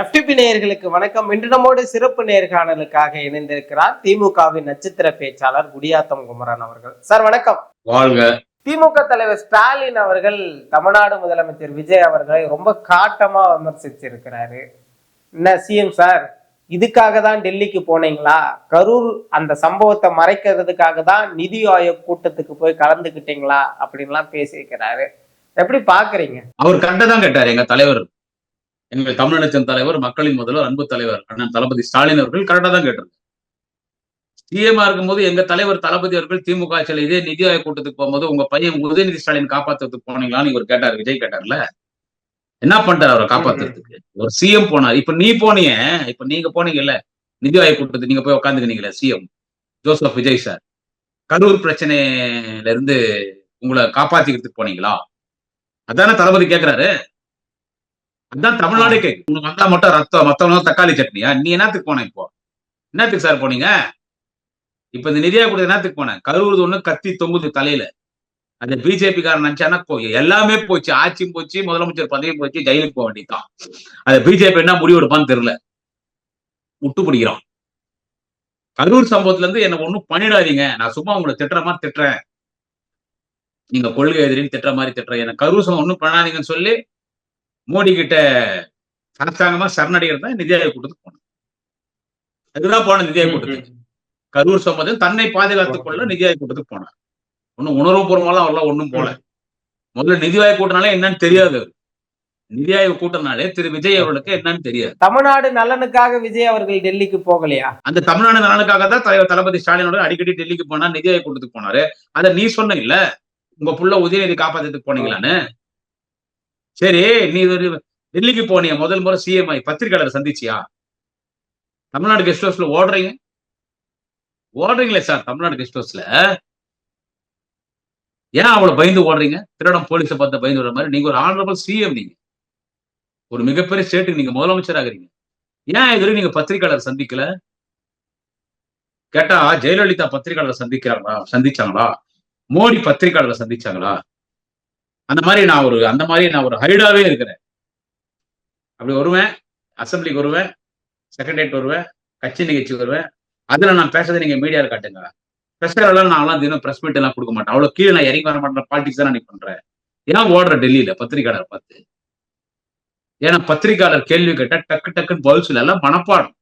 FTP நேயர்களுக்கு வணக்கம். இன்று நம்மோடு சிறப்பு நேர்காணலுக்காக இணைந்திருக்கிறார் திமுகவின் நட்சத்திர பேச்சாளர் குடியாத்தம் குமரன் அவர்கள். சார் வணக்கம். வாழ்க. திமுக தலைவர் ஸ்டாலின் அவர்கள் தமிழ்நாடு முதலமைச்சர் விஜய் அவர்களை ரொம்ப காட்டமா விமர்சிச்சிருக்கிறாரு. என்ன சிஎம் சார், இதுக்காக தான் டெல்லிக்கு போனீங்களா? கரூர் அந்த சம்பவத்தை மறைக்கிறதுக்காக தான் நிதி ஆயோக் கூட்டத்துக்கு போய் கலந்துக்கிட்டீங்களா அப்படின்லாம் பேசியிருக்கிறாரு. எப்படி பாக்குறீங்க? அவர் கண்டதான் கேட்டார். எங்க தலைவர், எங்கள் தமிழகத்தின் தலைவர், மக்களின் முதல்வர், அன்பு தலைவர் அண்ணன் தளபதி ஸ்டாலின் அவர்கள் கரெக்டா தான் கேட்டார். சிஎம் இருக்கும்போது எங்க தலைவர் தளபதி அவர்கள் திமுக ஆட்சியில் இதே நிதி ஆயோக் கூட்டத்துக்கு போகும்போது உங்க பையன் உதயநிதி ஸ்டாலின் காப்பாத்துறதுக்கு போனீங்களான்னு இவர் கேட்டார். விஜய் கேட்டார்ல, என்ன பண்ணிட்டார் அவரை காப்பாத்துறதுக்கு? ஒரு சிஎம் போனார். இப்ப நீ போனீங்க, இப்ப நீங்க போனீங்கல்ல நிதி ஆயோக் கூட்டத்துக்கு, நீங்க போய் உட்காந்துக்கினீங்களே சிஎம் ஜோசப் விஜய் சார், கரூர் பிரச்சனையில இருந்து உங்களை காப்பாத்திக்கிறதுக்கு போனீங்களா? அதானே தளபதி கேட்கிறாரு. அதான் தமிழ்நாடே கேட்கு. உனக்கு வந்தா மட்டும் ரத்தம், மத்தவங்க தக்காளி சட்னியா? நீ என்னத்துக்கு போன? இப்போ என்னத்துக்கு சார் போனீங்க? இப்ப இந்த நிதியா கூட என்னத்துக்கு போனேன்? கரூர் ஒண்ணு கத்தி தொங்குது தலையில. அந்த பிஜேபி காரன் நினைச்சானா எல்லாமே போச்சு, ஆட்சியும் போச்சு, முதலமைச்சர் பதவியும் போச்சு, ஜெயிலுக்கு போக வேண்டியதான். அதை பிஜேபி என்ன முடிவு எடுப்பான்னு தெரியல, முட்டு பிடிக்கிறான். கரூர் சம்பவத்துல இருந்து என்ன ஒண்ணும் பண்ணிடாதீங்க, நான் சும்மா உங்களை திட்டுற மாதிரி திட்டுறேன், நீங்க கொள்கை எதிரின்னு திட்டுற மாதிரி திட்டுறேன், என்ன கரூர் சம்பவம் ஒண்ணும் பண்ணாதீங்கன்னு சொல்லி மோடி கிட்ட அரசாங்கமா சரணடைகிறது தான் நிதி ஆயோக் கூட்டத்துக்கு போனேன். அதுதான் போன நிதி ஆயோக் கூட்டத்துக்கு. கரூர் சம்பவம் தன்னை பாதுகாத்துக் கொள்ள நிதி ஆயோக் கூட்டத்துக்கு போனார். ஒன்னும் உணர்வுபூர்வமாலாம் அவர்லாம் ஒன்னும் போல. முதல்ல நிதி ஆயோக் கூட்டனாலே என்னன்னு தெரியாது. நிதி ஆயோக் கூட்டனாலே திரு விஜய் அவர்களுக்கு என்னன்னு தெரியாது. தமிழ்நாடு நலனுக்காக விஜய் அவர்கள் டெல்லிக்கு போகலையா? அந்த தமிழ்நாடு நலனுக்காக தான் தலைவர் தளபதி ஸ்டாலினோட அடிக்கடி டெல்லிக்கு போனா, நிதி ஆயோக் கூட்டத்துக்கு போனாரு. அதை நீ சொன்ன இல்ல, உங்க புள்ள உதயநிதி காப்பாத்துறதுக்கு போனீங்களான்னு. சரி, நீ டெல்லிக்கு போனிய முதல் முறை சிஎம் ஆகி பத்திரிகையாளர் சந்திச்சியா? தமிழ்நாடு கெஸ்ட் ஹவுஸ்ல ஓடுறீங்களே சார், தமிழ்நாடு கெஸ்ட் ஹவுஸ்ல ஏன் அவ்வளவு பயந்து ஓடுறீங்க? திருடம் போலீஸை பார்த்து பயந்து வர மாதிரி. நீங்க ஒரு ஆனரபிள் சிஎம், நீங்க ஒரு மிகப்பெரிய ஸ்டேட்டுக்கு நீங்க முதலமைச்சர் ஆகுறீங்க. ஏன் இதுவரை நீங்க பத்திரிகையாளர் சந்திக்கல? கேட்டா ஜெயலலிதா பத்திரிகையாளர் சந்திச்சாங்களா? மோடி பத்திரிகையாளர் சந்திச்சாங்களா? அந்த மாதிரி நான் ஒரு ஹைடாவே இருக்கிறேன். அப்படி வருவேன், அசம்பிளிக்கு வருவேன், செக்ரட்டரியேட் வருவேன், கட்சி நிகழ்ச்சி வருவேன். அதுல நான் பேசுறதை நீங்க மீடியாவில் காட்டுங்க. பிரஸ்லாம் நான் தினம் பிரஸ் மீட் எல்லாம் கொடுக்க மாட்டேன். அவ்வளவு கீழே நான் இறங்கி வர மாட்டேன். பாலிடிக்ஸ் தான் நான் பண்றேன். ஏன் ஓடுற டெல்லியில பத்திரிகையாளர் பார்த்து? ஏன்னா பத்திரிகையாளர் கேள்வி கேட்டா டக்கு டக்குன்னு பதில் சொல்ல, எல்லாம் மனப்பாடம்.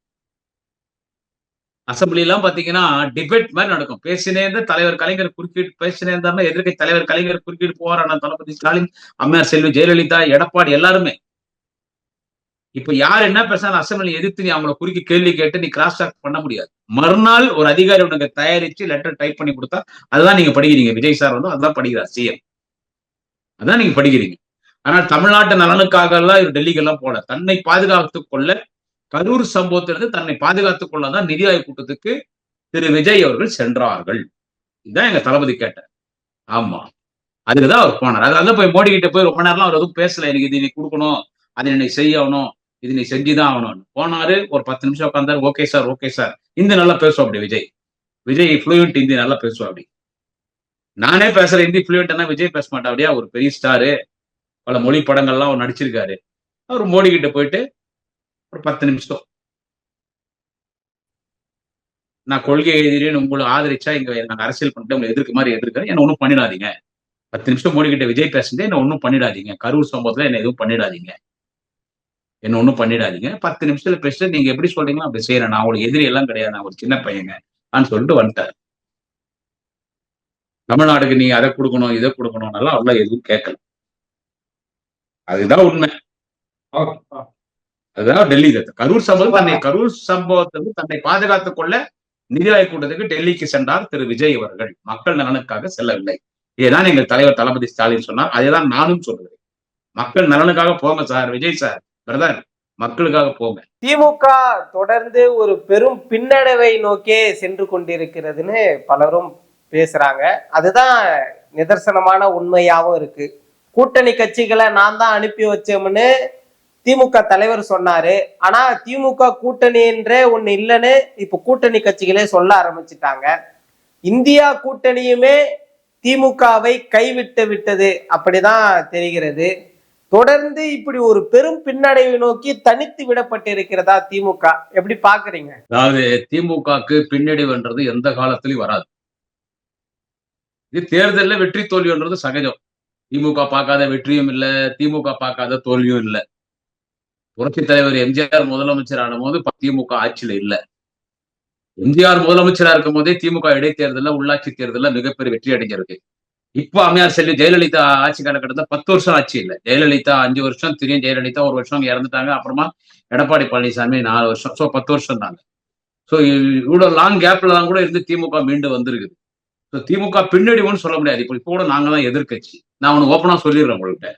அசம்பிளி எல்லாம் பாத்தீங்கன்னா டிபேட் மாதிரி நடக்கும். பேசினே இருந்த தலைவர் கலைஞர் குறுக்கிட்டு பேசினே இருந்தாருன்னா எதிர்க்கட்சி தலைவர் கலைஞர் குறுக்கிட்டு போறாரு. தளபதி ஸ்டாலின், அம்மையார் செல்வி ஜெயலலிதா, எடப்பாடி எல்லாருமே. இப்ப யார் என்ன பேசினாலும் அசம்பிளி எதிர்த்து நீ அவங்களை குறுக்கி கேள்வி கேட்டு நீ கிராஸ் டாக் பண்ண முடியாது. மறுநாள் ஒரு அதிகாரி உனக்கு தயாரிச்சு லெட்டர் டைப் பண்ணி கொடுத்தா அதுதான் நீங்க படிக்கிறீங்க. விஜய் சார் வந்து அதுதான் படிக்கிறார் சிஎம், அதான் நீங்க படிக்கிறீங்க. ஆனால் தமிழ்நாட்டு நலனுக்காக எல்லாம் இவர் டெல்லிக்கு எல்லாம் போல, தன்னை பாதுகாத்துக் கொள்ள, கரூர் சம்பவத்திலிருந்து தன்னை பாதுகாத்துக் கொள்ளதான் நிதி ஆயோக் கூட்டத்துக்கு திரு விஜய் அவர்கள் சென்றார்கள். இதுதான் எங்க தளபதி கேட்டார். ஆமா, அதுக்குதான் அவர் போனார். அதனால போய் மோடி கிட்ட போய் ரொம்ப நேரம் அவர் எதுவும் பேசல. எனக்கு இது நீ கொடுக்கணும், அது என்னை செய்யணும், இது நீ செஞ்சுதான் ஆகணும்னு போனாரு. ஒரு 10 நிமிஷம் உட்கார்ந்தாரு. Okay sir, okay sir. Hindi நல்லா பேசுவோம் அப்படி விஜய் ஃப்ளூயன்ட் ஹிந்தி நல்லா பேசுவோம் அப்படி. நானே பேசுற ஹிந்தி ஃப்ளூயன்ட்னா விஜய் பேச மாட்டா அப்படியா? ஒரு பெரிய ஸ்டாரு, பல மொழி படங்கள்லாம் அவர் நடிச்சிருக்காரு. அவர் மோடி கிட்ட போயிட்டு ஒரு 10 நிமிஷம், நான் கொள்கை எதிரின்னு உங்களை ஆதரிச்சா இங்க நாங்க அரசியல் பண்ணிட்டு உங்களை எதிர்க்க மாதிரி எதிர்க்கிறேன், என்ன ஒன்றும் பண்ணிடாதீங்க. 10 நிமிஷம் மோடி கிட்ட விஜய் பேசுறது, என்ன ஒன்றும் பண்ணிடாதீங்க, கரூர் சம்பவத்துல என்ன எதுவும் பண்ணிடாதீங்க, என்ன ஒண்ணும் பண்ணிடாதீங்க. 10 நிமிஷத்துல பேசிட்டு நீங்க எப்படி சொல்றீங்களோ அப்படி செய்யறேன். நான் உங்களுக்கு எதிரி எல்லாம் கிடையாது, நான் ஒரு சின்ன பையங்க சொல்லிட்டு வந்துட்டாரு. தமிழ்நாடுக்கு நீ அதை கொடுக்கணும், இதை கொடுக்கணும், நல்லா அவ்வளவு எதுவும் கேட்கல. அதுதான் உண்மை. அதுதான் டெல்லி கரூர் சம்பவத்திலிருந்து தன்னை பாதுகாத்துக் கொள்ள நிதி ஆயோக் கூட்டத்துக்கு டெல்லிக்கு சென்றார் திரு விஜய் அவர்கள். மக்கள் நலனுக்காக செல்லவில்லை. இதுதான் எங்கள் தலைவர் தளபதி ஸ்டாலின் சொன்னார். அதேதான் நானும் சொல்றேன். மக்கள் நலனுக்காக போங்க சார், விஜய் சார், பிரதர், மக்களுக்காக போங்க. திமுக தொடர்ந்து ஒரு பெரும் பின்னடைவை நோக்கே சென்று கொண்டிருக்கிறதுன்னு பலரும் பேசுறாங்க. அதுதான் நிதர்சனமான உண்மையாவும் இருக்கு. கூட்டணி கட்சிகளை நான் தான் அனுப்பி வச்சோம்னு திமுக தலைவர் சொன்னாரு. ஆனா திமுக கூட்டணி என்றே ஒண்ணு இல்லைன்னு இப்ப கூட்டணி கட்சிகளே சொல்ல ஆரம்பிச்சுட்டாங்க. இந்தியா கூட்டணியுமே திமுகவை கைவிட்டு விட்டது அப்படிதான் தெரிகிறது. தொடர்ந்து இப்படி ஒரு பெரும் பின்னடைவை நோக்கி தனித்து விடப்பட்டிருக்கிறதா திமுக? எப்படி பாக்குறீங்க? அதாவது திமுகக்கு பின்னடைவுன்றது எந்த காலத்திலயும் வராது. இது தேர்தல்ல வெற்றி தோல்வின்றது சகஜம். திமுக பார்க்காத வெற்றியும் இல்ல, திமுக பார்க்காத தோல்வியும் இல்ல. புரட்சித் தலைவர் எம்ஜிஆர் முதலமைச்சர் ஆன போது திமுக ஆட்சியில இல்ல. எம்ஜிஆர் முதலமைச்சரா இருக்கும் போதே திமுக இடைத்தேர்தல்ல, உள்ளாட்சி தேர்தல்ல மிகப்பெரிய வெற்றி அடைஞ்சிருக்கு. இப்ப அம்மையார் செல்வி ஜெயலலிதா ஆட்சி காலகட்டத்தில் 10 வருஷம் ஆட்சி இல்லை. ஜெயலலிதா 5 வருஷம், திரியும் ஜெயலலிதா 1 வருஷம் இறந்துட்டாங்க. அப்புறமா எடப்பாடி பழனிசாமி 4 வருஷம். சோ 10 வருஷம் தாங்க. சோ இவ்வளவு லாங் கேப்ல தான் கூட இருந்து திமுக மீண்டு வந்திருக்குது. சோ திமுக பின்னடைவுன்னு சொல்ல முடியாது. இப்ப கூட நாங்க தான் எதிர்க்கட்சி. நான் ஒண்ணு ஓப்பனா சொல்லிடுறேன் உங்கள்கிட்ட.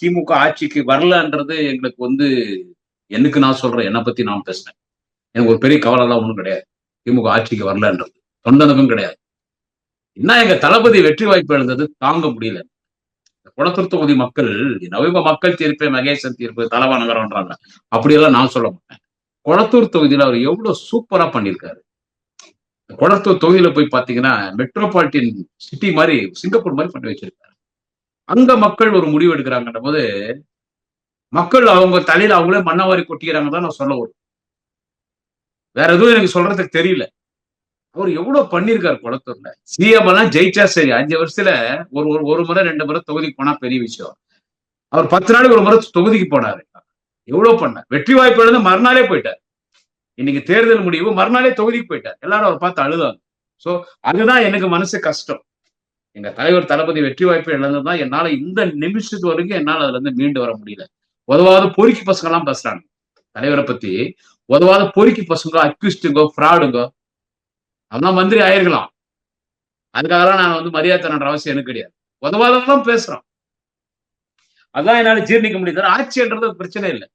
திமுக ஆட்சிக்கு வரலன்றது எங்களுக்கு எனக்கு நான் சொல்றேன், என்னை பத்தி நான் பேசுறேன். எனக்கு ஒரு பெரிய கவலை எல்லாம் ஒண்ணும் கிடையாது. திமுக ஆட்சிக்கு வரலன்றது தொண்டனுக்கும் கிடையாது. என்ன எங்க தளபதி வெற்றி வாய்ப்பு எழுந்தது தாங்க முடியல. குளத்தூர் தொகுதி மக்கள் நவீன மக்கள் தீர்ப்பு, மகேசன் தீர்ப்பு, தலவா நகரம்ன்றாங்க. அப்படியெல்லாம் நான் சொல்ல மாட்டேன். குளத்தூர் தொகுதியில அவர் எவ்வளவு சூப்பரா பண்ணியிருக்காரு. குளத்தூர் தொகுதியில போய் பாத்தீங்கன்னா மெட்ரோபாலிட்டன் சிட்டி மாதிரி, சிங்கப்பூர் மாதிரி பண்ணி வச்சிருக்காரு. அங்க மக்கள் ஒரு முடிவு எடுக்கிறாங்கன்ற போது மக்கள் அவங்க தலையில அவங்களே மண்ணவாரி கொட்டிக்கிறாங்க தான் நான் சொல்ல வரும். வேற எதுவும் எனக்கு சொல்றதுக்கு தெரியல. அவர் எவ்வளவு பண்ணிருக்காரு குளத்தூர்ல. சிஎம் எல்லாம் ஜெயிச்சா சரி, 5 வருஷத்துல ஒரு முறை 2 முறை தொகுதிக்கு போனா பெரிய விஷயம். அவர் 10 நாளைக்கு ஒரு முறை தொகுதிக்கு போனாரு. எவ்வளவு பண்ண வெற்றி வாய்ப்பு எழுந்து மறுநாளே போயிட்டார். இன்னைக்கு தேர்தல் முடிவு, மறுநாளே தொகுதிக்கு போயிட்டார். எல்லாரும் அவர் பார்த்து அழுதாங்க. சோ அதுதான் எனக்கு மனசு கஷ்டம். எங்க தலைவர் தளபதி வெற்றி வாய்ப்பு இழந்ததுதான் என்னால இந்த நிமிஷத்து வரைக்கும் என்னால அதுல இருந்து மீண்டு வர முடியல. உதவாத பொறுக்கி பசங்க எல்லாம் பேசுறாங்க தலைவரை பத்தி. உதவாத பொறுக்கி பசங்க, அக்யூஸ்டுங்கோ, ஃப்ராடுங்கோ, அதெல்லாம் மந்திரி ஆயிருக்கலாம். அதுக்காகலாம் நான் மரியாதை தரன்ற அவசியம் எனக்கு கிடையாது. உதவாதெல்லாம் பேசுறோம். அதான் என்னால ஜீர்ணிக்க முடியுது. ஆட்சின்றது பிரச்சனை இல்லை.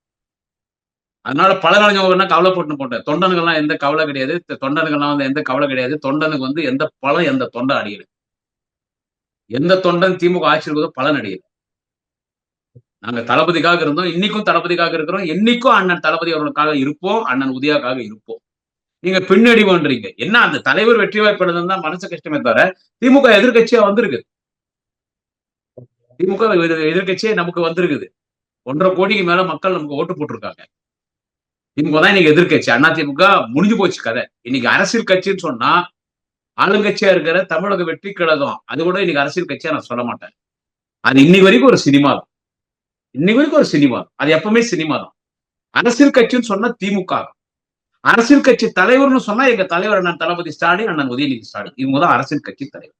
அதனால பழங்காலங்க கவலைப்பட்டு போட்டேன். தொண்டனுக்கெல்லாம் எந்த கவலை கிடையாது. தொண்டனுக்கெல்லாம் எந்த கவலை கிடையாது. தொண்டனுக்கு எந்த பலம், எந்த தொண்டை அடையல. எந்த தொண்டன் திமுக ஆட்சியில் பலன் அடையல. நாங்க தளபதிக்காக இருந்தோம், இன்னைக்கும் தளபதிக்காக இருக்கிறோம். என்னைக்கும் அண்ணன் தளபதி அவர்களுக்காக இருப்போம், அண்ணன் உதயாக்காக இருப்போம். நீங்க பின்னடைவுன்றீங்க. என்ன அந்த தலைவர் வெற்றி வாய்ப்பு தான் மனசு கஷ்டமே தவிர திமுக எதிர்கட்சியா வந்திருக்கு. திமுக எதிர்கட்சியே நமக்கு வந்திருக்குது. 1.5 கோடிக்கு மேல மக்கள் நமக்கு ஓட்டு போட்டிருக்காங்க. திமுக தான் இன்னைக்கு எதிர்கட்சி. அண்ணா திமுக முடிஞ்சு போச்சு கதை. இன்னைக்கு அரசியல் கட்சின்னு சொன்னா ஆளுங்கட்சியா இருக்கிற தமிழக வெற்றி கழகம், அது கூட இன்னைக்கு அரசியல் கட்சியா நான் சொல்ல மாட்டேன். அது இன்னைக்கு வரைக்கும் ஒரு சினிமா தான். இன்னைக்கு வரைக்கும் ஒரு சினிமா. அது எப்பவுமே சினிமா தான். அரசியல் கட்சின்னு சொன்னா திமுக. அரசியல் கட்சி தலைவர்னு சொன்னா எங்க தலைவர் அண்ணன் தளபதி ஸ்டாலின், அண்ணன் உதயநிதி ஸ்டாலின், இவங்க தான் அரசியல் கட்சி தலைவர்.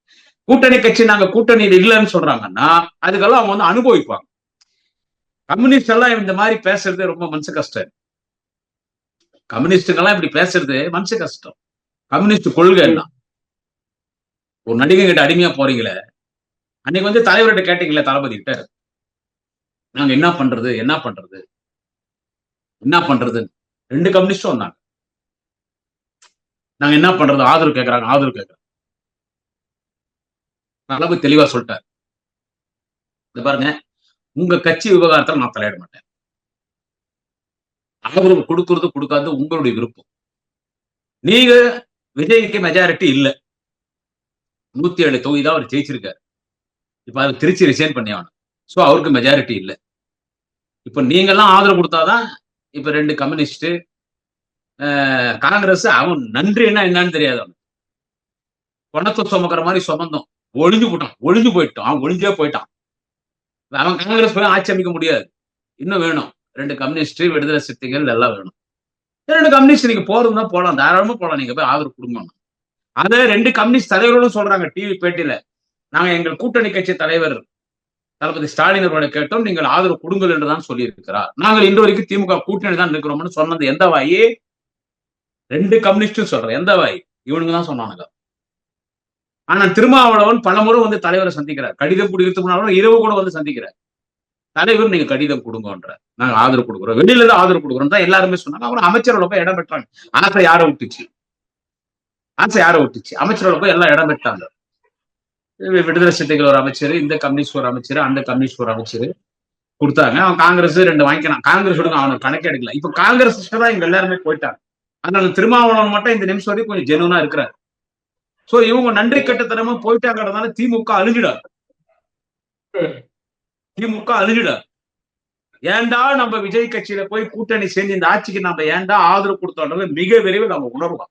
கூட்டணி கட்சி நாங்க கூட்டணியில் இல்லைன்னு சொல்றாங்கன்னா அதுக்கெல்லாம் அவங்க அனுபவிப்பாங்க. கம்யூனிஸ்ட் எல்லாம் இந்த மாதிரி பேசுறது ரொம்ப மனசு கஷ்டம். கம்யூனிஸ்டுக்கெல்லாம் இப்படி பேசுறது மனசு கஷ்டம். கம்யூனிஸ்ட் கொள்கை எல்லாம். ஒரு நடிகை கிட்ட அடிமையா போறீங்களே, அன்னைக்கு தலைவர்கிட்ட கேட்டீங்களே, தளபதி கிட்ட நாங்க என்ன பண்றது என்ன பண்றது என்ன பண்றது, 2 கம்யூனிஸ்டும் வந்தாங்க. நாங்க என்ன பண்றது, ஆதரவு கேட்கறாங்க, ஆதரவு கேட்கறாங்க. தளபதி தெளிவா சொல்லிட்டாரு, இந்த பாருங்க, உங்க கட்சி விவகாரத்தில் நான் தலையிட மாட்டேன். ஆதரவு கொடுக்கறது கொடுக்காது உங்களுடைய விருப்பம். நீங்க விஜய்க்கு மெஜாரிட்டி இல்ல, 107 தொகுதி தான் அவர் ஜெயிச்சிருக்காரு. இப்ப அது திருச்சி ரிசைன் பண்ணி ஆகணும். சோ அவருக்கு மெஜாரிட்டி இல்ல. இப்ப நீங்க எல்லாம் ஆதரவு கொடுத்தாதான் இப்ப 2 கம்யூனிஸ்ட், காங்கிரஸ், அவன் நன்றி என்னன்னு தெரியாது. அவன் பணத்தை சுமக்கிற மாதிரி சுமந்தோம், ஒழிஞ்சு போயிட்டோம். அவன் ஒழிஞ்சே போயிட்டான். அவன் காங்கிரஸ் போய் ஆட்சி அமைக்க முடியாது. இன்னும் வேணும் 2 கம்யூனிஸ்ட், விடுதலை சிறுத்தைகள் எல்லாம் வேணும். 2 கம்யூனிஸ்ட் நீங்க போறதுன்னா போலாம், தாராளமா போலாம். நீங்க போய் ஆதரவு கொடுங்க. அதை 2 கம்யூனிஸ்ட் தலைவர்களும் சொல்றாங்க டிவி பேட்டியில. நாங்க எங்கள் கூட்டணி கட்சி தலைவர் தளபதி ஸ்டாலின் அவர்களை கேட்டோம், நீங்கள் ஆதரவு கொடுங்கள் என்றுதான் சொல்லி இருக்கிறார். நாங்கள் இன்று வரைக்கும் திமுக கூட்டணி தான் இருக்கிறோம்னு சொன்னது எந்த வாயி? 2 கம்யூனிஸ்டும் சொல்றேன், எந்த வாய்? இவனுங்க தான் சொன்னானுங்க. ஆனா திருமாவளவன் பலமுறை தலைவரை சந்திக்கிறார். கடிதம் குடிக்கிறதுக்கு முன்னாலும் இரவு கூட சந்திக்கிறார். தலைவர் நீங்க கடிதம் கொடுங்கன்ற, நாங்க ஆதரவு கொடுக்குறோம், வெளியில இருந்து ஆதரவு கொடுக்குறோம் தான் எல்லாருமே சொன்னாங்க. அப்புறம் அமைச்சரோட போய் இடம் பெற்றாங்க. ஆசை யாரை விட்டுச்சு? அமைச்சரோட போய் எல்லாம் இடம் பெற்றாங்க. விடுதலை சிறுத்தைகள் ஒரு அமைச்சர், இந்த கம்யூனிஸ்ட் ஒரு அமைச்சர், அந்த கம்யூனிஸ்ட் ஒரு அமைச்சர் கொடுத்தாங்க. அவன் காங்கிரஸ் 2 வாங்கிக்கிறான். காங்கிரஸ் அவனுக்கு கணக்கு எடுக்கல. இப்ப காங்கிரஸ் தான் இங்க எல்லாருமே போயிட்டாங்க. அதனால திருமாவளவன் மட்டும் இந்த நிமிஷம் வரைக்கும் கொஞ்சம் ஜெனுவனா இருக்கிறார். சோ இவங்க நன்றி கட்டத்தனமா போயிட்டாங்கிறதுனால திமுக அழிஞ்சிடாது. திமுக அழுகிடார். ஏன்டா நம்ம விஜய் கட்சியில போய் கூட்டணி சேர்ந்து இந்த ஆட்சிக்கு நம்ம ஏன்டா ஆதரவு கொடுத்தோன்றது மிக விரைவில் நம்ம உணர்வோம்.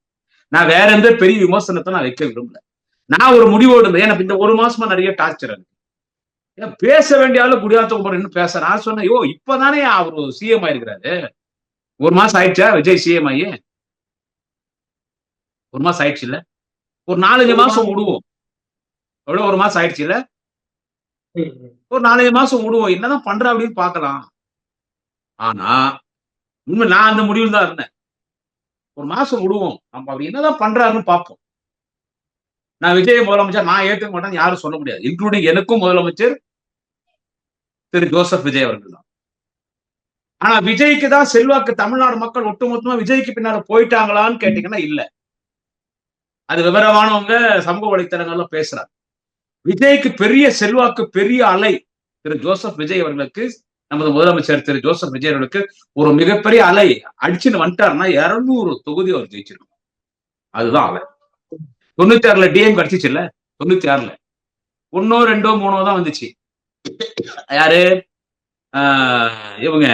நான் வேற எந்த பெரிய விமர்சனத்தை நான் வைக்க விரும்பல. நான் ஒரு முடிவோடு இருந்தேன். எனக்கு இந்த ஒரு மாசமா நிறைய டார்ச்சர் இருக்கு. பேச வேண்டிய ஆளு குடியாத்தம் இன்னும் பேச நான் சொன்னேன், யோ இப்பதானே அவரு சிஎம் ஆயிருக்கிறாரு. ஒரு மாசம் ஆயிடுச்சா விஜய் சிஎம் ஆகி? ஒரு மாசம் ஆயிடுச்சு இல்ல? ஒரு 4-5 மாசம் விடுவோம். எவ்வளவு ஒரு மாசம் ஆயிடுச்சு இல்ல? ஒரு 4-5 மாசம் விடுவோம். என்னதான் பண்ற அப்படின்னு பாக்கலாம். ஆனா உண்மை நான் அந்த முடிவில் தான் இருந்தேன். ஒரு மாசம் விடுவோம். நம்ம அப்படி என்னதான் பண்றாருன்னு பார்ப்போம். நான் விஜய் முதலமைச்சர் நான் ஏத்துக்க மாட்டேன்னு யாரும் சொல்ல முடியாது. இன்க்ளூடிங் எனக்கும் முதலமைச்சர் திரு ஜோசப் விஜய் அவர்கள் தான். ஆனா விஜய்க்கு தான் செல்வாக்கு தமிழ்நாடு மக்கள் ஒட்டுமொத்தமா விஜய்க்கு பின்னால போயிட்டாங்களான்னு கேட்டீங்கன்னா இல்ல. அது விவரமானவங்க சமூக வலைத்தளங்கள்ல பேசுறாங்க. விஜய்க்கு பெரிய செல்வாக்கு, பெரிய அலை திரு ஜோசப் விஜய் அவர்களுக்கு, நமது முதலமைச்சர் திரு ஜோசப் விஜய் அவர்களுக்கு ஒரு மிகப்பெரிய அலை அடிச்சுன்னு வந்துட்டாருன்னா 200 தொகுதி அவர் ஜெயிச்சிருக்கணும். அதுதான் அலை. 96ல டிஎம் கிடைச்சிச்சு இல்ல? 96ல 1 2 3 தான் வந்துச்சு. யாரு இவங்க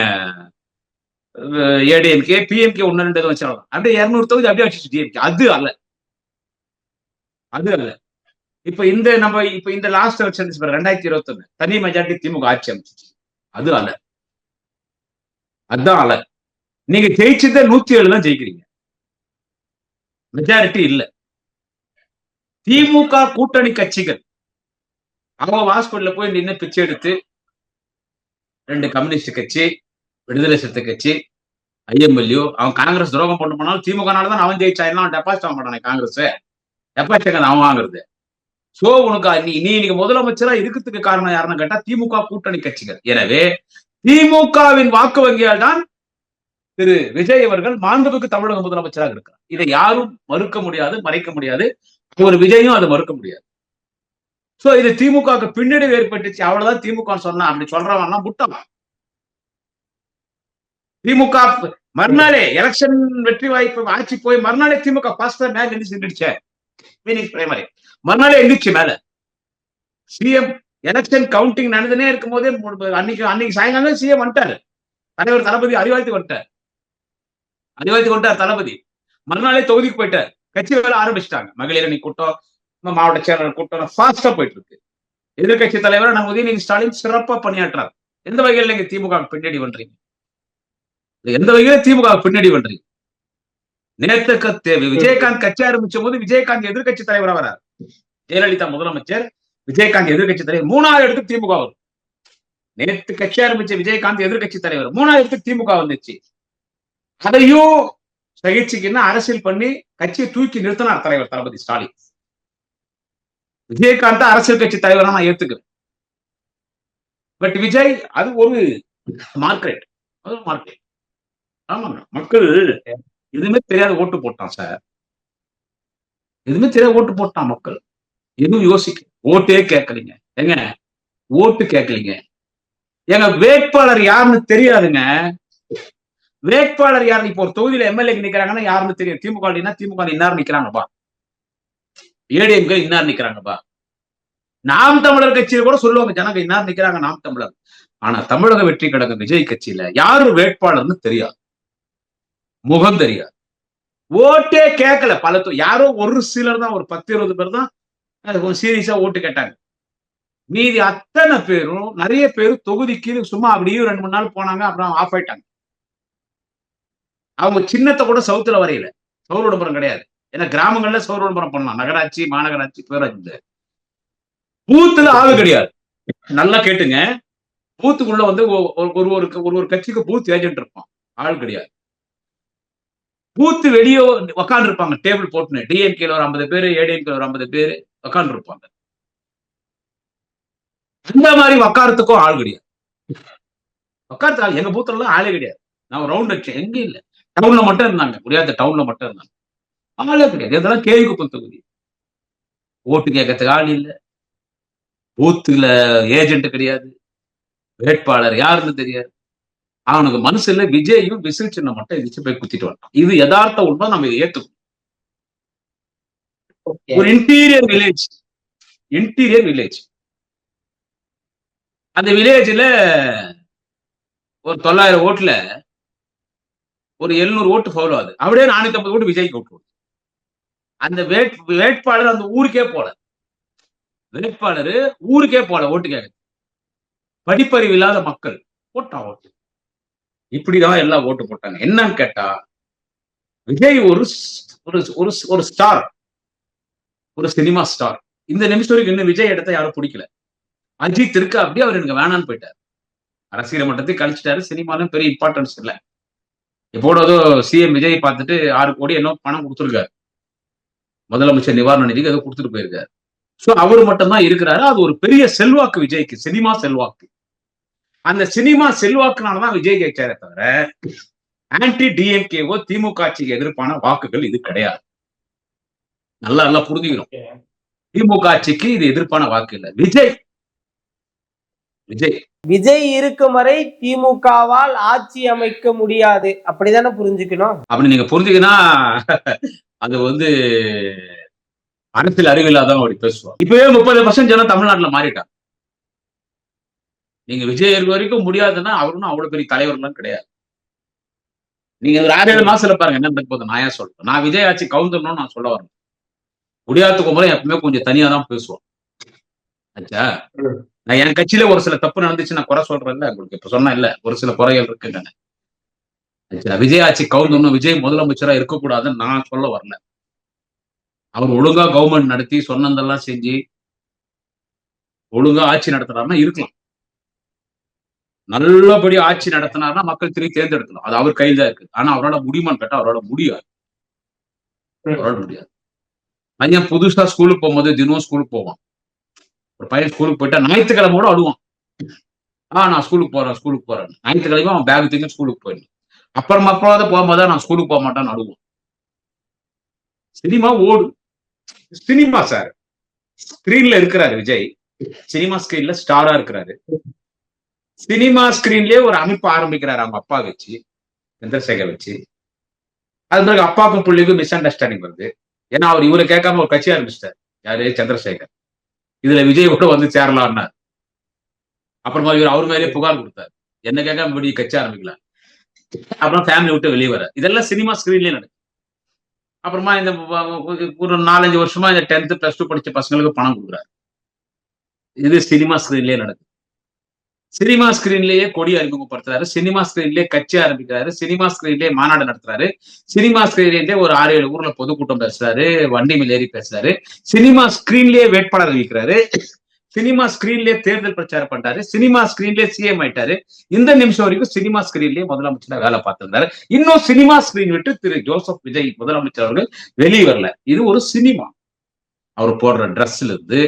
ஏடிஎம்கே பிஎம்கே 1 2 வச்சாலும் அப்படியே 200 தொகுதி அப்படியே அடிச்சிச்சு டிஎம்கே. அது அல்ல, அது அல்ல. இப்ப இந்த லாஸ்ட் எலெக்ஷன் 2021 தனி மெஜாரிட்டி திமுக ஆட்சி அமைச்சிச்சு. அது அல்ல, அதுதான் அல்ல. நீங்க ஜெயிச்சத 107 தான் ஜெயிக்கிறீங்க, மெஜாரிட்டி இல்ல. திமுக கூட்டணி கட்சிகள் அவங்க வாஸ்கோட்ல போய் நின்று பிச்சை எடுத்து 2 கம்யூனிஸ்ட் கட்சி, விடுதலை சிறுத்தை கட்சி, ஐஎம்எல்யூ, அவன் காங்கிரஸ் துரோகம் பண்ண போனாலும் திமுகனாலதான் அவன் ஜெயிச்சான். அவன் டெபாசிட் ஆக மாட்டானே காங்கிரஸ், டெபாசிட் அவன் வாங்குறது. சோ உனக்கு நீ இன்னைக்கு முதலமைச்சரா இருக்கிறதுக்கு காரணம் யாருன்னு கேட்டா திமுக கூட்டணி கட்சிகள். எனவே திமுகவின் வாக்கு வங்கியால் தான் திரு விஜய் அவர்கள் மாண்புமிகு தமிழக முதலமைச்சராக இருக்கிறார். இதை யாரும் மறுக்க முடியாது, மறைக்க முடியாது. ஒரு விஜயும் அதை மறுக்க முடியாது. சோ இது திமுகவுக்கு பின்னடைவு ஏற்பட்டுச்சு, அவ்வளவுதான் திமுக சொன்னா. அப்படி சொல்றவன் முட்டான். திமுக மறுநாளே எலெக்ஷன் வெற்றி வாய்ப்பு ஆட்சி போய் மறுநாளே திமுக பாஸ்டர் மேல எந்திரிச்சு பிரைமரி மறுநாளே எந்திரிச்சு மேல. சிஎம் எலெக்ஷன் கவுண்டிங் நடந்துனே இருக்கும் போதே அன்னைக்கு சாயங்காலம் சிஎம் வந்துட்டாரு. தலைவர் தளபதி அறிவாய்த்து வந்துட்டார் தளபதி. மறுநாளே தொகுதிக்கு போயிட்டார். கட்சி வேலை ஆரம்பிச்சிட்டாங்க. மகளிர் அணி கூட்டம், மாவட்ட செயலாளர் கூட்டம் ஃபாஸ்டா போயிட்டு இருக்கு. எதிர்கட்சி தலைவர் நம்ம உதயநிதி ஸ்டாலின் சிறப்பா பணியாற்றார். எந்த வகையில் நீங்க திமுக பின்னாடி பண்றீங்க? எந்த வகையில திமுக பின்னாடி பண்றீங்க? நேற்று விஜயகாந்த் கட்சி ஆரம்பிச்ச போது விஜயகாந்த் எதிர்கட்சி தலைவரா வரார். ஜெயலலிதா முதலமைச்சர், விஜயகாந்த் எதிர்கட்சி தலைவர். 3வது இடத்துக்கு திமுக வரும். நேற்று கட்சி ஆரம்பிச்ச விஜயகாந்த் எதிர்கட்சி தலைவர் 3வது இடத்துக்கு திமுக வந்துச்சு. அதையும் சகிச்சுக்கின்னு அரசியல் பண்ணி கட்சியை தூக்கி நிறுத்தினார் தலைவர் தளபதி ஸ்டாலின். விஜயகாந்த் அரசியல் கட்சி தலைவரா நான் ஏத்துக்கிறேன். பட் விஜய் அது ஒரு மார்க்கெட், ஆமாங்க. மக்கள் எதுவுமே தெரியாத ஓட்டு போட்டான் சார். எதுவுமே தெரியாத ஓட்டு போட்டான் மக்கள். எதுவும் யோசிக்க ஓட்டே கேட்கலீங்க. எங்க ஓட்டு கேட்கலீங்க. எங்க வேட்பாளர் யாருன்னு தெரியாதுங்க. வேட்பாளர் யாரு? இப்போ ஒரு தொகுதியில எம்எல்ஏ நிக்கிறாங்கன்னா யாருன்னு தெரியும். திமுக திமுக இன்னார் நிக்கிறாங்கப்பா, ஏடிஎம்கே இன்னார் நிக்கிறாங்கப்பா. நாம் தமிழர் கட்சியில கூட சொல்லுவாங்க ஜனங்க இன்னார் நிக்கிறாங்க நாம் தமிழர். ஆனா தமிழக வெற்றி கழகம் விஜய் கட்சியில யாரு வேட்பாளர்னு தெரியாது, முகம் தெரியாது, ஓட்டே கேட்கல. யாரோ ஒரு சிலர் தான், ஒரு 10-20 பேர் தான் சீரியஸா ஓட்டு கேட்டாங்க. மீதி அத்தனை பேரும் நிறைய பேர் தொகுதிக்கு சும்மா அப்படியே 2-3 நாள் போனாங்க, அப்புறம் ஆஃப் ஆயிட்டாங்க. அவங்க சின்னத்தை கூட சவுத்துல வரையில, சௌர விளம்பரம் கிடையாது. ஏன்னா கிராமங்கள்ல சௌர விளம்பரம் பண்ணலாம், நகராட்சி மாநகராட்சி பேராட்சி. பூத்துல ஆளு கிடையாது. நல்லா கேட்டுங்க, பூத்துக்குள்ள வந்து ஒரு கட்சிக்கு பூத் ஏஜென்ட் இருப்பான், ஆள் கிடையாது. பூத்து வெளியே உக்காந்து இருப்பாங்க டேபிள் போட்டுன்னு. டிஎம்கேல ஒரு 50 பேரு, ஏடிஎம்கேல ஒரு 50 பேரு உக்காந்து இருப்பாங்க. அந்த மாதிரி உக்காரத்துக்கும் ஆள் கிடையாது. உக்காரத்து ஆள் எங்க பூத்துல ஆளே கிடையாது. நான் ரவுண்ட் வச்சேன், எங்க இல்ல. டவுன்ல மட்டும் இருந்தாங்க, முடியாத டவுன்ல மட்டும் இருந்தாங்க, ஆளே கிடையாது. இதெல்லாம் கேள்விக்குப்பம் தொகுதி. ஓட்டு கேட்கறதுக்கு ஆள் இல்ல, பூத்துல ஏஜென்ட் கிடையாது, வேட்பாளர் யாருன்னு தெரியாது. அவனுக்கு மனசுல விஜயும் விசில் சின்ன மட்டும் எதிர்த்து போய் குத்திட்டு வந்தான். இது யதார்த்த உண்மை, நம்ம இதை ஏத்துக்கணும். ஒரு இன்டீரியர் வில்லேஜ் அந்த வில்லேஜ்ல ஒரு 900 ஓட்டுல ஒரு 700 ஓட்டு ஃபவுல் ஆகுது. அப்படியே 450 ஓட்டு விஜய்க்கு ஓட்டு. அந்த வேட்பாளர் அந்த ஊருக்கே போல. வேட்பாளர் ஊருக்கே போல ஓட்டு கேட்க. படிப்பறிவு இல்லாத மக்கள் போட்டா ஓட்டு. இப்படிதான் எல்லாம் ஓட்டு போட்டாங்க. என்னன்னு கேட்டா விஜய் ஒரு ஒரு ஒரு ஸ்டார், ஒரு சினிமா ஸ்டார். இந்த நிமிஷம் வரைக்கும் இன்னும் விஜய் இடத்த யாரும் பிடிக்கல. அஜித் இருக்கு, அப்படியே அவர் எனக்கு வேணான்னு போயிட்டார். அரசியல் மட்டத்தையும் கழிச்சிட்டாரு. சினிமாலும் பெரிய இம்பார்ட்டன்ஸ் இல்லை. எப்போட ஏதோ சிஎம் விஜய் பார்த்துட்டு 6 கோடி என்ன பணம் கொடுத்துருக்காரு. முதலமைச்சர் நிவாரண நிதிக்கு ஏதோ கொடுத்துட்டு போயிருக்காரு. சோ அவர் மட்டும் தான் இருக்கிறாரு. அது ஒரு பெரிய செல்வாக்கு விஜய்க்கு, சினிமா செல்வாக்கு. அந்த சினிமா செல்வாக்குனாலதான் விஜய் ஜெயிச்சாரே தவிர ஆன்டி டிஎம்கேவோ திமுக ஆட்சிக்கு எதிர்ப்பான வாக்குகள் இது கிடையாது. நல்லா நல்லா புரிஞ்சுக்கணும். திமுக ஆட்சிக்கு இது எதிர்ப்பான வாக்கு இல்லை. விஜய் விஜய் விஜய் இருக்கும் வரை திமுகவால் ஆட்சி அமைக்க முடியாது, அப்படிதானே புரிஞ்சுக்கணும். அப்படி நீங்க புரிஞ்சுக்கினா அது வந்து அரசியல் அறிவில்லாதான் அப்படி பேசுவாங்க. இப்பவே 30% ஜனம் தமிழ்நாட்டுல மாறிட்டாங்க. நீங்க விஜய் இருக்க வரைக்கும் முடியாதுன்னா அவரும் அவ்வளவு பெரிய தலைவர்லாம் கிடையாது. நீங்க ஒரு 6-7 மாசத்துல பாருங்க என்ன நடக்க போகுது. நான் ஏன் சொல்றேன், நான் விஜய் ஆட்சி கவுந்துடணும்னு நான் சொல்ல வரேன். முடியாத கும்பலம் எப்பவுமே கொஞ்சம் தனியா தான் பேசுவோம். ஆச்சா, நான் என் கட்சியில ஒரு சில தப்பு நடந்துச்சு, நான் குறை சொல்றேன் இல்ல, உங்களுக்கு இப்ப சொன்னா இல்ல, ஒரு சில குறைகள் இருக்குங்க. விஜய் ஆட்சி கவுந்தணும், விஜய் முதலமைச்சரா இருக்கக்கூடாதுன்னு நான் சொல்ல வரல. அவர் ஒழுங்கா கவர்மெண்ட் நடத்தி சொன்னதெல்லாம் செஞ்சு ஒழுங்கா ஆட்சி நடத்துறாருன்னா இருக்கலாம். நல்லபடி ஆட்சி நடத்தினார்னா மக்கள் திரும்பி தேர்ந்தெடுக்கணும். அது அவர் கையில் தான் இருக்கு. ஆனா அவரோட முடியுமான்னு கேட்டா அவரோட முடியாது. அவரோட முடியாது. பையன் புதுசா ஸ்கூலுக்கு போகும்போது தினம் ஸ்கூலுக்கு போவான். ஒரு பையன் ஸ்கூலுக்கு போயிட்டா ஞாயிற்றுக்கிழமை கூட அழுவான். நான் ஸ்கூலுக்கு போறேன். ஞாயிற்றுக்கிழமை அவன் பேக் தூக்கி ஸ்கூலுக்கு போயிடணும். அப்புறமா போகும்போது நான் ஸ்கூலுக்கு போக மாட்டான்னு அழுவான். சினிமா ஓடும். சினிமா சார் ஸ்கிரீன்ல இருக்கிறாரு விஜய். சினிமா ஸ்கிரீன்ல ஸ்டாரா இருக்கிறாரு. சினிமா ஸ்கிரீன்லயே ஒரு அமைப்பு ஆரம்பிக்கிறாரு அவங்க அப்பா வச்சு, சந்திரசேகர் வச்சு. அது பிறகு அப்பாவுக்கும் பிள்ளைக்கும் மிஸ் அண்டர்ஸ்டாண்டிங் வருது. ஏன்னா அவர் இவரை கேட்காம ஒரு கட்சி ஆரம்பிச்சிட்டார். யாரு? சந்திரசேகர். இதுல விஜய் கூட வந்து சேரலாம்னார். அப்புறமா இவர் அவர் மேலேயே புகார் கொடுத்தார். என்ன கேட்காம இப்படி கட்சி ஆரம்பிக்கலாம். அப்புறம் ஃபேமிலி விட்டு வெளியே வர. இதெல்லாம் சினிமா ஸ்கிரீன்லயே நடக்கும். அப்புறமா இந்த ஒரு 4-5 வருஷமா இந்த 10th +2 படிச்ச பசங்களுக்கு பணம் கொடுக்குறாரு. இது சினிமா ஸ்கிரீன்லயே நடக்குது. சினிமா ஸ்கிரீன்லயே கொடி அறிமுகப்படுத்துறாரு. சினிமா ஸ்கிரீன்லயே கட்சி ஆரம்பிக்கிறாரு. சினிமா ஸ்கிரீன்லயே மாநாடு நடத்துறாரு. சினிமா ஸ்கிரீன்லயே ஒரு 6-7 ஊர்ல பொதுக்கூட்டம் பேசுறாரு. வண்டி மேல் ஏறி பேசுறாரு. சினிமா ஸ்கிரீன்லயே வேட்பாளர் வைக்கிறாரு. சினிமா ஸ்கிரீன்லயே தேர்தல் பிரச்சாரம் பண்றாரு. சினிமா ஸ்கிரீன்லயே சிஎம் ஆயிட்டாரு. இந்த நிமிஷம் வரைக்கும் சினிமா ஸ்கிரீன்லயே முதலமைச்சரா வேலை பார்த்திருந்தாரு. இன்னும் சினிமா ஸ்கிரீன் விட்டு திரு ஜோசப் விஜய் முதலமைச்சர் அவர்கள் வெளியே வரல. இது ஒரு சினிமா. அவர் போடுற ட்ரெஸ்ல இருந்து.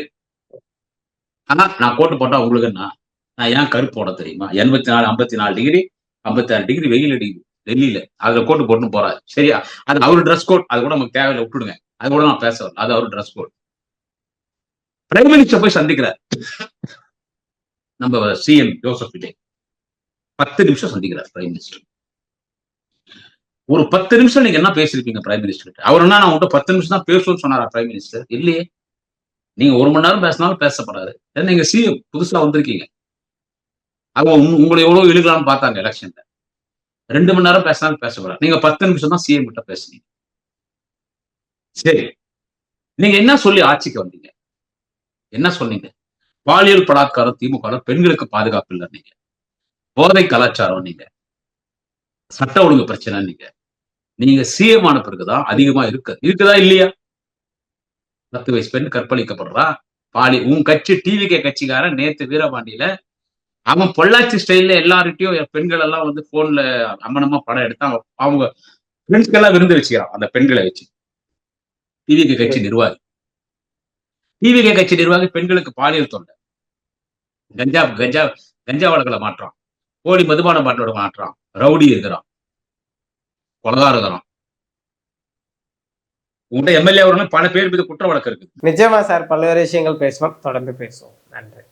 ஆனா நான் கோட்டு போட்டா உங்களுக்கு என்ன, நான் ஏன் கருப்பு போட தெரியுமா? 84, 54 டிகிரி 56 டிகிரி வெயில் அடிக்குது டெல்லியில. அதுல கோட்டு போட்டுன்னு போறாரு. சரியா? அது அவரு ட்ரெஸ் கோட். அது கூட நமக்கு தேவையில்லை, விட்டுடுங்க. அது கூட நான் பேச வரல. அது அவரு ட்ரெஸ் கோட். பிரைம் மினிஸ்டர் போய் சந்திக்கிறார் நம்ம சிஎம் ஜோசப் விஜய். 10 நிமிஷம் சந்திக்கிறார் பிரைம் மினிஸ்டர். ஒரு 10 நிமிஷம் நீங்க என்ன பேசிருப்பீங்க பிரைம் மினிஸ்டர்? அவர் என்ன நான் உங்கள்கிட்ட 10 நிமிஷம் தான் பேசுவோம்னு சொன்னாரா பிரைம் மினிஸ்டர்? இல்லையே. நீங்க 1 மணி நேரம் பேசினாலும் பேசப்படாது. நீங்க சிஎம் புதுசா வந்திருக்கீங்க. அவங்க உங்களை எவ்வளவு இழுக்கலாம்னு பார்த்தாங்க எலெக்ஷன்ல. 2 மணி நேரம் பேசினாலும் பேசப்படாது. நீங்க 10 நிமிஷம் தான் சிஎம் கிட்ட பேசுனீங்க. சரி, நீங்க என்ன சொல்லி ஆட்சிக்கு வந்தீங்க? என்ன சொன்னீங்க? பாலியல் பலாத்காரம் திமுக, பெண்களுக்கு பாதுகாப்பு இல்லை நீங்க, போதை கலாச்சாரம் நீங்க, சட்ட ஒழுங்கு பிரச்சனை நீங்க சிஎம் ஆன பிறகுதான் அதிகமா இருக்குதா இல்லையா? 10 வயசு பெண் கற்பழிக்கப்படுறா. உன் கட்சி டிவிகே கட்சிக்காரன் நேத்து வீரபாண்டியில அவன் பொள்ளாச்சி ஸ்டைல்ல எல்லார்கிட்டையும் பெண்கள் எல்லாம் வந்து போன்ல அம்மனமா படம் எடுத்தா அவங்க ஃப்ரெண்ட்ஸ்க்கெல்லாம் விருந்து வச்சுக்கிறான் அந்த பெண்களை வச்சு. டிவிகே கட்சி நிர்வாகி பெண்களுக்கு பாலியல் தொண்டை, கஞ்சா வழக்குல மாற்றான், போலி மதுபான பாட்டோட மாற்றான், ரவுடி இருக்கிறான், கொலகார இருக்கிறான். உங்கள்கிட்ட எம்எல்ஏ பல பேர் மீது குற்ற வழக்கு இருக்கு. நிச்சயமா சார், பல்வேறு விஷயங்கள் பேசுவோம், தொடர்ந்து பேசுவோம். நன்றி.